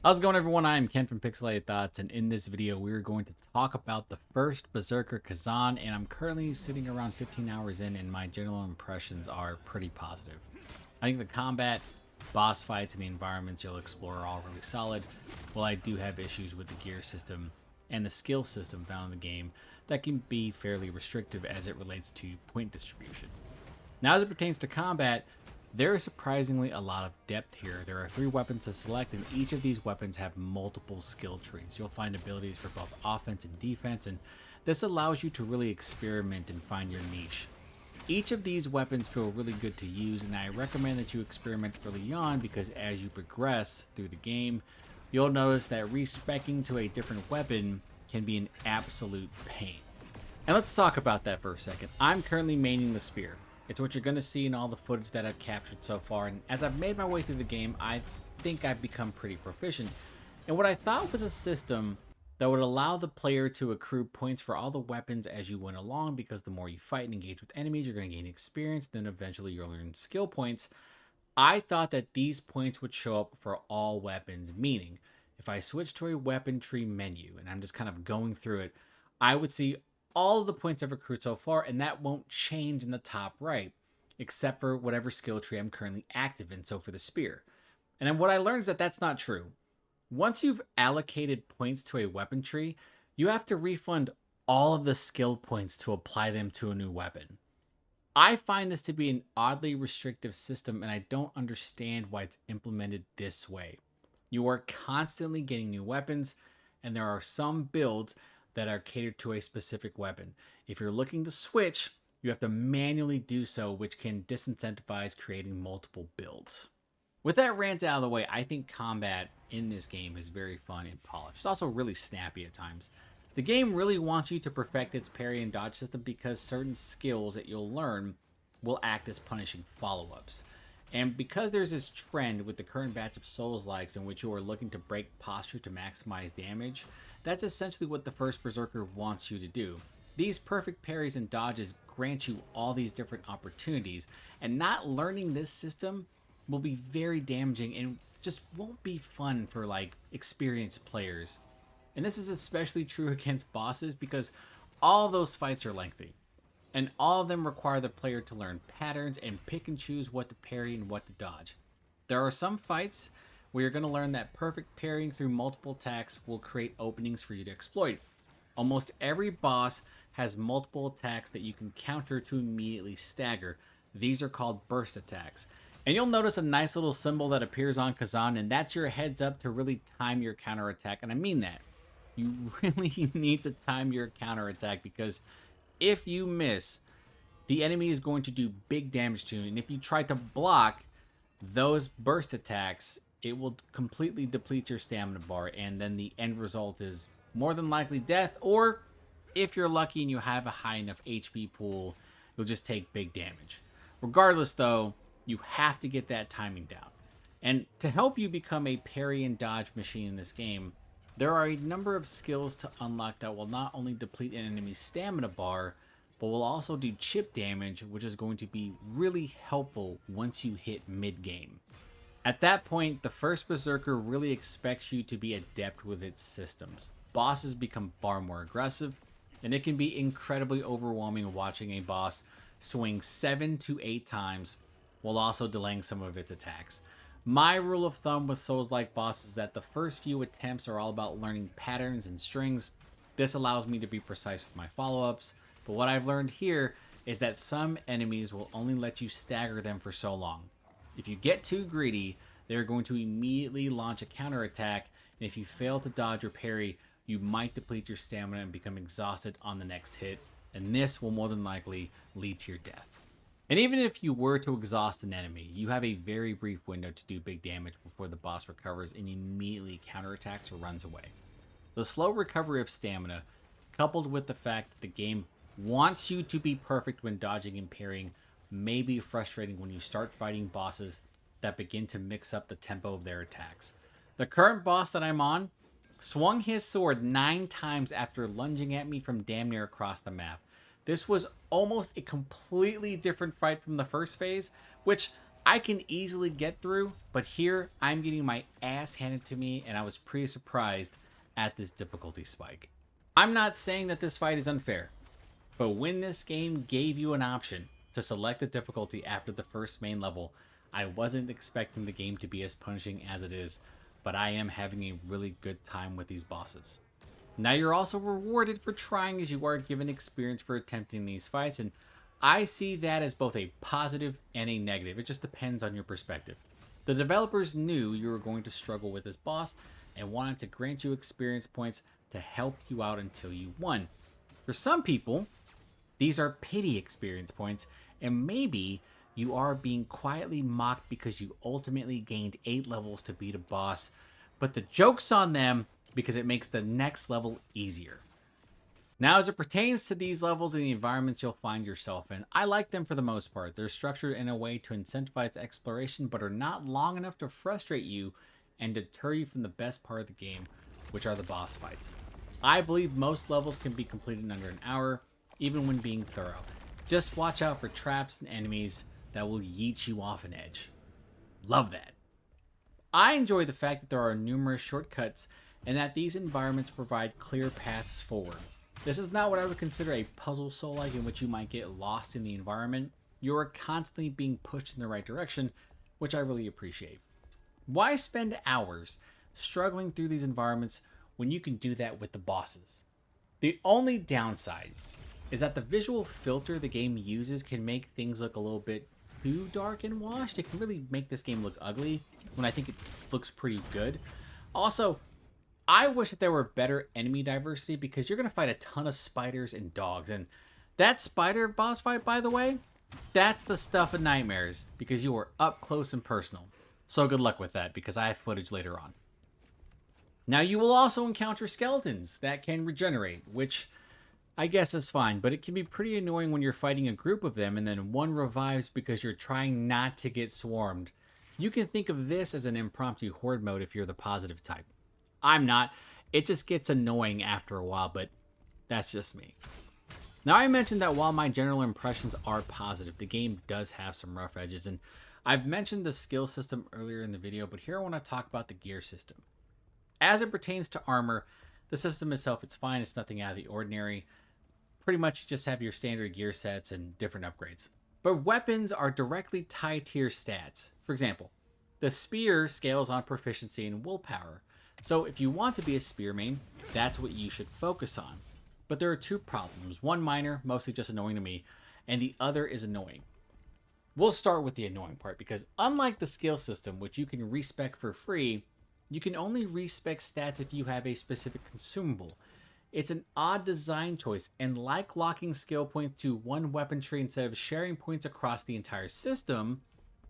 How's it going, everyone? I am Ken from Pixelated Thoughts, and in this video, we're going to talk about the First Berserker Khazan, and I'm currently sitting around 15 hours in, and my general impressions are pretty positive. I think the combat, boss fights, and the environments you'll explore are all really solid, while I do have issues with the gear system and the skill system found in the game that can be fairly restrictive as it relates to point distribution. Now, as it pertains to combat, there is surprisingly a lot of depth here. There are 3 weapons to select, and each of these weapons have multiple skill trees. You'll find abilities for both offense and defense, and this allows you to really experiment and find your niche. Each of these weapons feel really good to use, and I recommend that you experiment early on because as you progress through the game, you'll notice that respeccing to a different weapon can be an absolute pain. And let's talk about that for a second. I'm currently maining the spear. It's what you're going to see in all the footage that I've captured so far, and as I've made my way through the game, I think I've become pretty proficient. And what I thought was a system that would allow the player to accrue points for all the weapons as you went along, because the more you fight and engage with enemies, you're going to gain experience, then eventually you'll earn skill points. I thought that these points would show up for all weapons, meaning if I switch to a weapon tree menu and I'm just kind of going through it, I would see all of the points I've accrued so far, and that won't change in the top right, except for whatever skill tree I'm currently active in, so for the spear. And then what I learned is that that's not true. Once you've allocated points to a weapon tree, you have to refund all of the skill points to apply them to a new weapon. I find this to be an oddly restrictive system, and I don't understand why it's implemented this way. You are constantly getting new weapons, and there are some builds that are catered to a specific weapon. If you're looking to switch, you have to manually do so, which can disincentivize creating multiple builds. With that rant out of the way, I think combat in this game is very fun and polished. It's also really snappy at times. The game really wants you to perfect its parry and dodge system because certain skills that you'll learn will act as punishing follow-ups. And because there's this trend with the current batch of Soulslikes in which you are looking to break posture to maximize damage, that's essentially what the First Berserker wants you to do. These perfect parries and dodges grant you all these different opportunities, and not learning this system will be very damaging and just won't be fun for experienced players. And this is especially true against bosses because all those fights are lengthy, and all of them require the player to learn patterns and pick and choose what to parry and what to dodge. There are some fights where you're going to learn that perfect parrying through multiple attacks will create openings for you to exploit. Almost every boss has multiple attacks that you can counter to immediately stagger. These are called burst attacks. And you'll notice a nice little symbol that appears on Khazan, and that's your heads up to really time your counterattack. And I mean that. You really need to time your counterattack because if you miss, the enemy is going to do big damage to you. And if you try to block those burst attacks, it will completely deplete your stamina bar, and then the end result is more than likely death, or if you're lucky and you have a high enough HP pool, you'll just take big damage. Regardless though, you have to get that timing down. And to help you become a parry and dodge machine in this game, there are a number of skills to unlock that will not only deplete an enemy's stamina bar, but will also do chip damage, which is going to be really helpful once you hit mid-game. At that point, the First Berserker really expects you to be adept with its systems. Bosses become far more aggressive, and it can be incredibly overwhelming watching a boss swing 7 to 8 times while also delaying some of its attacks. My rule of thumb with Souls-like bosses is that the first few attempts are all about learning patterns and strings. This allows me to be precise with my follow-ups, but what I've learned here is that some enemies will only let you stagger them for so long. If you get too greedy, they're going to immediately launch a counterattack, and if you fail to dodge or parry, you might deplete your stamina and become exhausted on the next hit, and this will more than likely lead to your death. And even if you were to exhaust an enemy, you have a very brief window to do big damage before the boss recovers and immediately counterattacks or runs away. The slow recovery of stamina, coupled with the fact that the game wants you to be perfect when dodging and parrying, may be frustrating when you start fighting bosses that begin to mix up the tempo of their attacks. The current boss that I'm on swung his sword 9 times after lunging at me from damn near across the map. This was almost a completely different fight from the first phase, which I can easily get through, but here I'm getting my ass handed to me, and I was pretty surprised at this difficulty spike. I'm not saying that this fight is unfair, but when this game gave you an option to select the difficulty after the first main level, I wasn't expecting the game to be as punishing as it is, but I am having a really good time with these bosses. Now you're also rewarded for trying, as you are given experience for attempting these fights, and I see that as both a positive and a negative. It just depends on your perspective. The developers knew you were going to struggle with this boss and wanted to grant you experience points to help you out until you won. For some people, these are pity experience points, and maybe you are being quietly mocked because you ultimately gained 8 levels to beat a boss, but the joke's on them because it makes the next level easier. Now, as it pertains to these levels and the environments you'll find yourself in, I like them for the most part. They're structured in a way to incentivize exploration, but are not long enough to frustrate you and deter you from the best part of the game, which are the boss fights. I believe most levels can be completed in under an hour, even when being thorough. Just watch out for traps and enemies that will yeet you off an edge. Love that. I enjoy the fact that there are numerous shortcuts and that these environments provide clear paths forward. This is not what I would consider a puzzle Soul-like in which you might get lost in the environment. You are constantly being pushed in the right direction, which I really appreciate. Why spend hours struggling through these environments when you can do that with the bosses? The only downside is that the visual filter the game uses can make things look a little bit too dark and washed. It can really make this game look ugly when I think it looks pretty good. Also, I wish that there were better enemy diversity because you're going to fight a ton of spiders and dogs. And that spider boss fight, by the way, that's the stuff of nightmares because you are up close and personal. So good luck with that because I have footage later on. Now you will also encounter skeletons that can regenerate, which I guess is fine, but it can be pretty annoying when you're fighting a group of them and then one revives because you're trying not to get swarmed. You can think of this as an impromptu horde mode if you're the positive type. I'm not. It just gets annoying after a while, but that's just me. Now, I mentioned that while my general impressions are positive, the game does have some rough edges, and I've mentioned the skill system earlier in the video, but here I want to talk about the gear system. As it pertains to armor, the system itself, it's fine. It's nothing out of the ordinary. Pretty much you just have your standard gear sets and different upgrades. But weapons are directly tied to your stats. For example, the spear scales on proficiency and willpower. So if you want to be a spear main, that's what you should focus on. But there are two problems. One minor, mostly just annoying to me, and the other is annoying. We'll start with the annoying part because unlike the skill system, which you can respec for free, you can only respec stats if you have a specific consumable. It's an odd design choice, and like locking skill points to one weapon tree instead of sharing points across the entire system,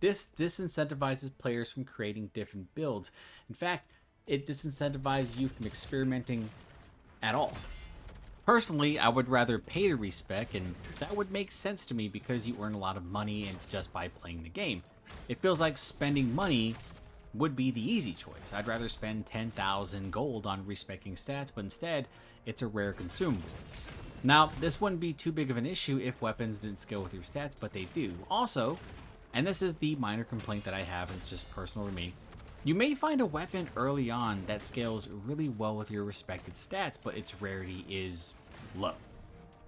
this disincentivizes players from creating different builds. In fact, it disincentivizes you from experimenting at all. Personally, I would rather pay to respec, and that would make sense to me because you earn a lot of money and just by playing the game. It feels like spending money would be the easy choice. I'd rather spend 10,000 gold on respecing stats, but instead, it's a rare consumable. Now, this wouldn't be too big of an issue if weapons didn't scale with your stats, but they do. Also, and this is the minor complaint that I have, and it's just personal to me, you may find a weapon early on that scales really well with your respected stats, but its rarity is low.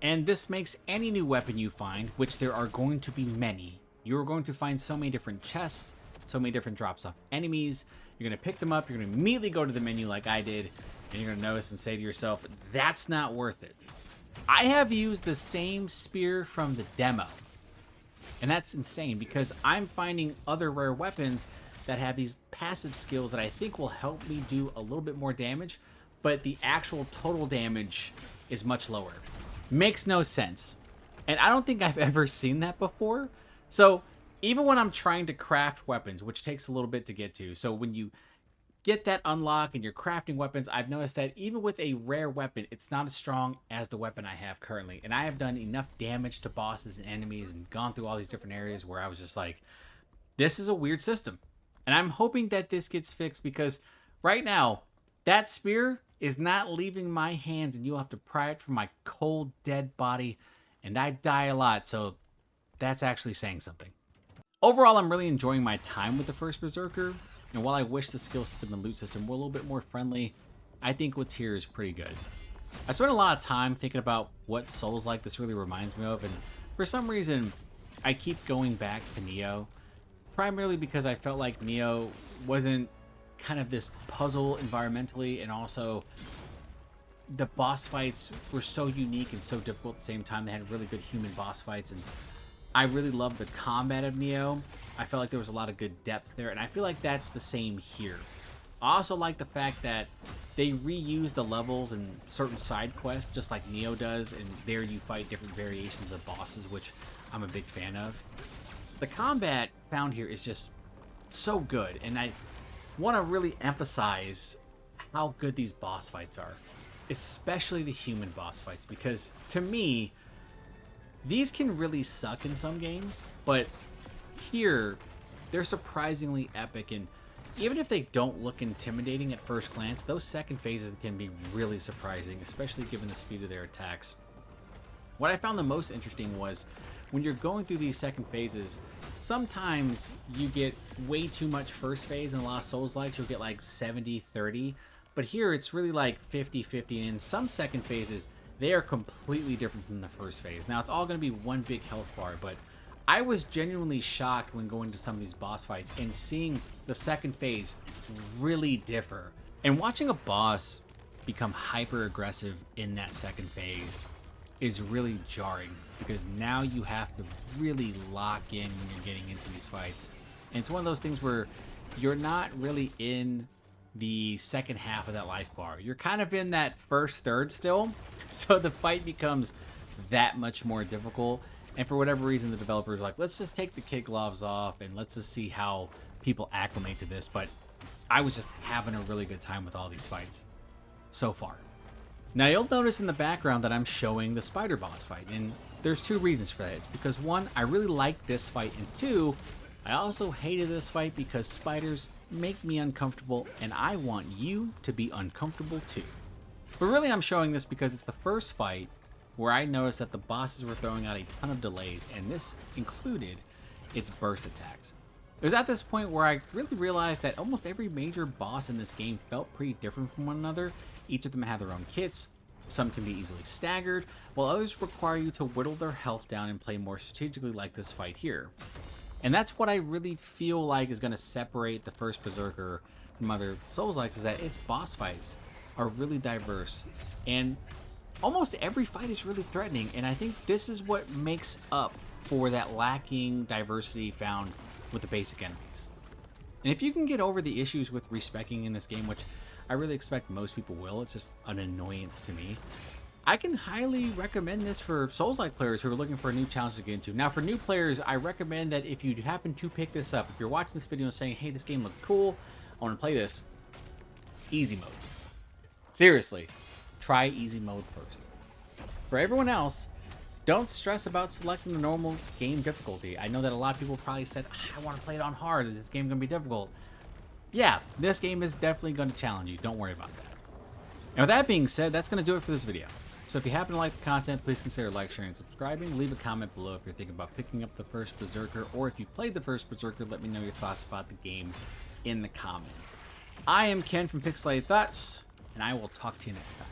And this makes any new weapon you find, which there are going to be many, you're going to find so many different chests, so many different drops off enemies. You're going to pick them up, you're going to immediately go to the menu like I did, and you're going to notice and say to yourself, that's not worth it. I have used the same spear from the demo, and that's insane because I'm finding other rare weapons that have these passive skills that I think will help me do a little bit more damage, but the actual total damage is much lower. Makes no sense. And I don't think I've ever seen that before. So even when I'm trying to craft weapons, which takes a little bit to get to, so when you get that unlock and you're crafting weapons, I've noticed that even with a rare weapon, it's not as strong as the weapon I have currently. And I have done enough damage to bosses and enemies and gone through all these different areas where I was just like, this is a weird system. And I'm hoping that this gets fixed because right now, that spear is not leaving my hands and you'll have to pry it from my cold, dead body. And I die a lot, so that's actually saying something. Overall, I'm really enjoying my time with the First Berserker, and while I wish the skill system and loot system were a little bit more friendly, I think what's here is pretty good. I spent a lot of time thinking about what Souls-like this really reminds me of, and for some reason, I keep going back to Neo, primarily because I felt like Neo wasn't kind of this puzzle environmentally, and also the boss fights were so unique and so difficult at the same time. They had really good human boss fights, and I really loved the combat of Neo. I felt like there was a lot of good depth there, and I feel like that's the same here. I also like the fact that they reuse the levels and certain side quests, just like Neo does, and there you fight different variations of bosses, which I'm a big fan of. The combat found here is just so good, and I want to really emphasize how good these boss fights are, especially the human boss fights, because to me, these can really suck in some games, but here, they're surprisingly epic, and even if they don't look intimidating at first glance, those second phases can be really surprising, especially given the speed of their attacks. What I found the most interesting was when you're going through these second phases, sometimes you get way too much first phase. In a lot of Souls-likes, you'll get like 70-30, but here it's really like 50-50, and in some second phases, they are completely different from the first phase. Now, it's all going to be one big health bar, but I was genuinely shocked when going to some of these boss fights and seeing the second phase really differ. And watching a boss become hyper aggressive in that second phase is really jarring, because now you have to really lock in when you're getting into these fights. And it's one of those things where you're not really in the second half of that life bar. You're kind of in that first third still, so the fight becomes that much more difficult. And for whatever reason, the developers are like, let's just take the kid gloves off and let's just see how people acclimate to this. But I was just having a really good time with all these fights so far. Now, you'll notice in the background that I'm showing the spider boss fight, and there's two reasons for that. It's because, one, I really like this fight, and two, I also hated this fight because spiders make me uncomfortable, and I want you to be uncomfortable too. But really, I'm showing this because it's the first fight where I noticed that the bosses were throwing out a ton of delays, and this included its burst attacks. It was at this point where I really realized that almost every major boss in this game felt pretty different from one another. Each of them had their own kits. Some can be easily staggered, while others require you to whittle their health down and play more strategically, like this fight here. And that's what I really feel like is going to separate the First Berserker from other Souls-likes, is that its boss fights are really diverse, and almost every fight is really threatening, and I think this is what makes up for that lacking diversity found with the basic enemies. And if you can get over the issues with respeccing in this game, which I really expect most people will, it's just an annoyance to me, I can highly recommend this for Souls-like players who are looking for a new challenge to get into. Now, for new players, I recommend that if you happen to pick this up, if you're watching this video and saying, hey, this game looks cool, I want to play this, easy mode. Seriously, try easy mode first. For everyone else, don't stress about selecting the normal game difficulty. I know that a lot of people probably said, I want to play it on hard, is this game going to be difficult? Yeah, this game is definitely going to challenge you, don't worry about that. Now, with that being said, that's going to do it for this video. So if you happen to like the content, please consider like, sharing, and subscribing. Leave a comment below if you're thinking about picking up the First Berserker, or if you played the First Berserker, let me know your thoughts about the game in the comments. I am Ken from Pixelated Thoughts, and I will talk to you next time.